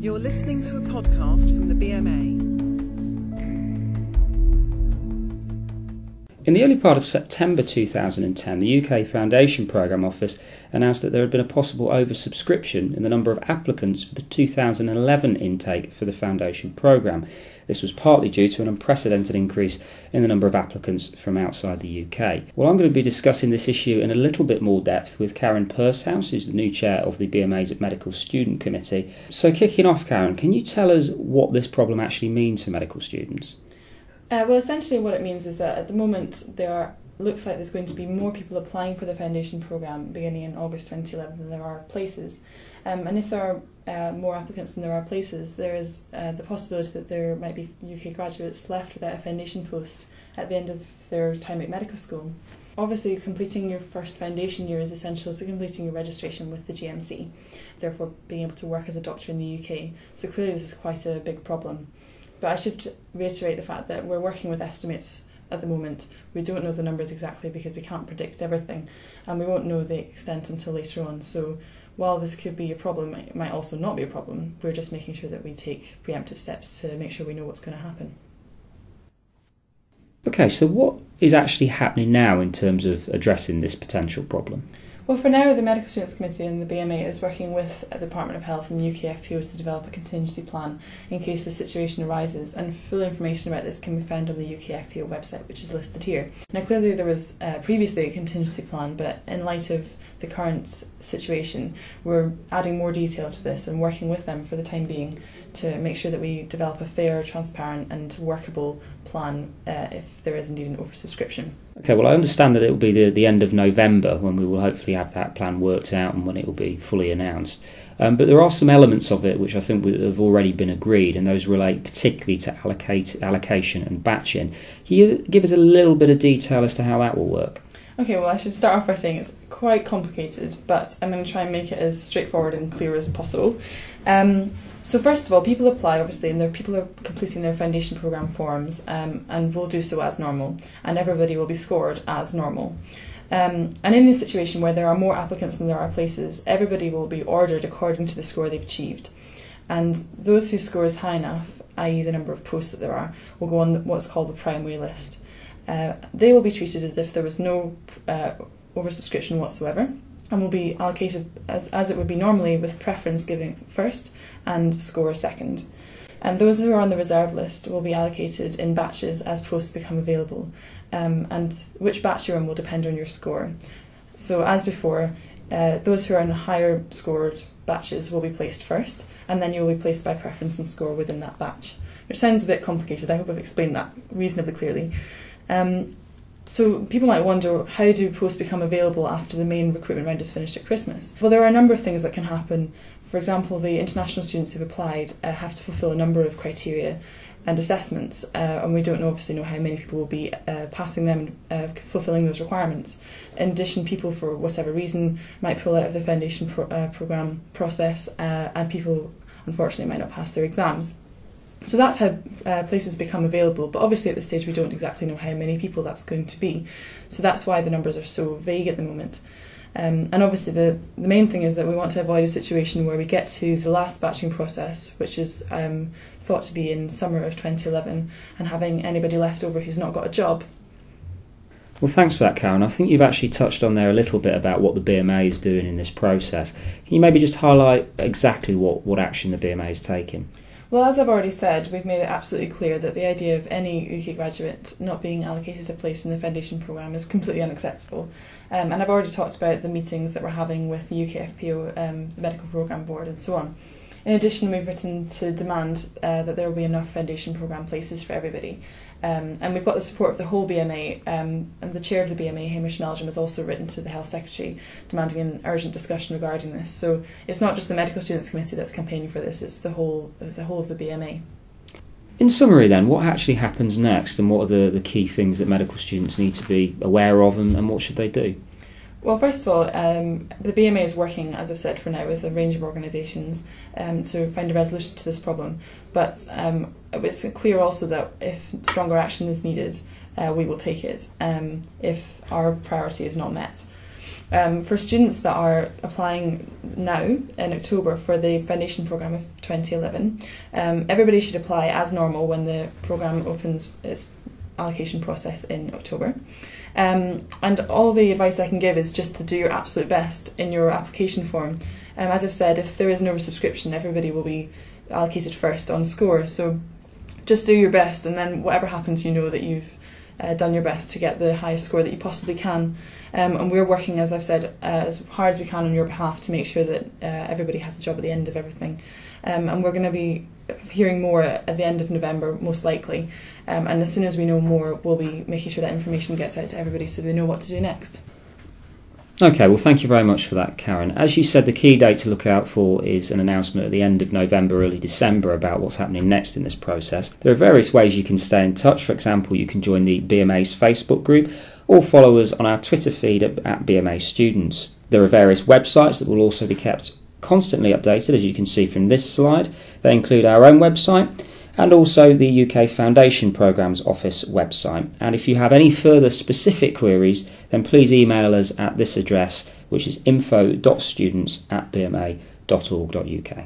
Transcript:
You're listening to a podcast from the BMA. In the early part of September 2010, the UK Foundation Programme Office announced that there had been a possible oversubscription in the number of applicants for the 2011 intake for the Foundation Programme. This was partly due to an unprecedented increase in the number of applicants from outside the UK. Well, I'm going to be discussing this issue in a little bit more depth with Karen Pursehouse, who's the new chair of the BMA's Medical Student Committee. So kicking off, Karen, can you tell us what this problem actually means for medical students? Well, essentially what it means is that at the moment looks like there's going to be more people applying for the Foundation Programme beginning in August 2011 than there are places. And if there are more applicants than there are places, there is the possibility that there might be UK graduates left without a foundation post at the end of their time at medical school. Obviously, completing your first foundation year is essential to completing your registration with the GMC, therefore being able to work as a doctor in the UK. So clearly this is quite a big problem. But I should reiterate the fact that we're working with estimates at the moment. We don't know the numbers exactly because we can't predict everything, and we won't know the extent until later on. So while this could be a problem, it might also not be a problem. We're just making sure that we take preemptive steps to make sure we know what's going to happen. Okay, so what is actually happening now in terms of addressing this potential problem? Well, for now, the Medical Students Committee and the BMA is working with the Department of Health and the UK FPO to develop a contingency plan in case the situation arises, and full information about this can be found on the UK FPO website, which is listed here. Now, clearly there was previously a contingency plan, but in light of the current situation, we're adding more detail to this and working with them for the time being to make sure that we develop a fair, transparent and workable plan if there is indeed an oversubscription. Okay, well I understand that it will be the end of November when we will hopefully have that plan worked out and when it will be fully announced. But there are some elements of it which I think have already been agreed, and those relate particularly to allocation and batching. Can you give us a little bit of detail as to how that will work? Okay, well I should start off by saying it's quite complicated, but I'm going to try and make it as straightforward and clear as possible. So first of all, people apply obviously, and people are completing their foundation programme forms and will do so as normal, and everybody will be scored as normal. And in this situation where there are more applicants than there are places, everybody will be ordered according to the score they've achieved. And those whose score is high enough, i.e. the number of posts that there are, will go on what's called the primary list. They will be treated as if there was no oversubscription whatsoever, and will be allocated as it would be normally, with preference given first and score second. And those who are on the reserve list will be allocated in batches as posts become available, and which batch you're in will depend on your score. So as before, those who are in higher scored batches will be placed first, and then you will be placed by preference and score within that batch, which sounds a bit complicated. I hope I've explained that reasonably clearly. So people might wonder, how do posts become available after the main recruitment round is finished at Christmas? Well, there are a number of things that can happen. For example, the international students who've applied have to fulfil a number of criteria and assessments, and we don't obviously know how many people will be passing them and fulfilling those requirements. In addition, people for whatever reason might pull out of the foundation programme process, and people unfortunately might not pass their exams. So that's how places become available, but obviously at this stage we don't exactly know how many people that's going to be. So that's why the numbers are so vague at the moment. And obviously the main thing is that we want to avoid a situation where we get to the last batching process, which is thought to be in summer of 2011, and having anybody left over who's not got a job. Well, thanks for that, Karen. I think you've actually touched on there a little bit about what the BMA is doing in this process. Can you maybe just highlight exactly what action the BMA is taking? Well, as I've already said, we've made it absolutely clear that the idea of any UK graduate not being allocated a place in the foundation programme is completely unacceptable. And I've already talked about the meetings that we're having with the UK FPO, the Medical Programme Board and so on. In addition, we've written to demand that there will be enough foundation programme places for everybody. And we've got the support of the whole BMA, and the chair of the BMA, Hamish Meldrum, has also written to the Health Secretary demanding an urgent discussion regarding this. So it's not just the Medical Students Committee that's campaigning for this, it's the whole of the BMA. In summary then, what actually happens next, and what are the key things that medical students need to be aware of, and what should they do? Well, first of all, the BMA is working, as I've said, for now with a range of organisations to find a resolution to this problem. But it's clear also that if stronger action is needed, we will take it if our priority is not met. For students that are applying now in October for the foundation programme of 2011, everybody should apply as normal when the programme opens its allocation process in October. And all the advice I can give is just to do your absolute best in your application form. As I've said, if there is an oversubscription, everybody will be allocated first on score. So just do your best, and then whatever happens, you know that you've done your best to get the highest score that you possibly can. And we're working, as I've said, as hard as we can on your behalf to make sure that everybody has a job at the end of everything. And we're going to be hearing more at the end of November, most likely. And as soon as we know more, we'll be making sure that information gets out to everybody so they know what to do next. Okay, well, thank you very much for that, Karen. As you said, the key date to look out for is an announcement at the end of November, early December, about what's happening next in this process. There are various ways you can stay in touch. For example, you can join the BMA's Facebook group or follow us on our Twitter feed at BMA Students. There are various websites that will also be kept constantly updated, as you can see from this slide. They include our own website and also the UK Foundation Programmes Office website. And if you have any further specific queries, then please email us at this address, which is info.students@bma.org.uk.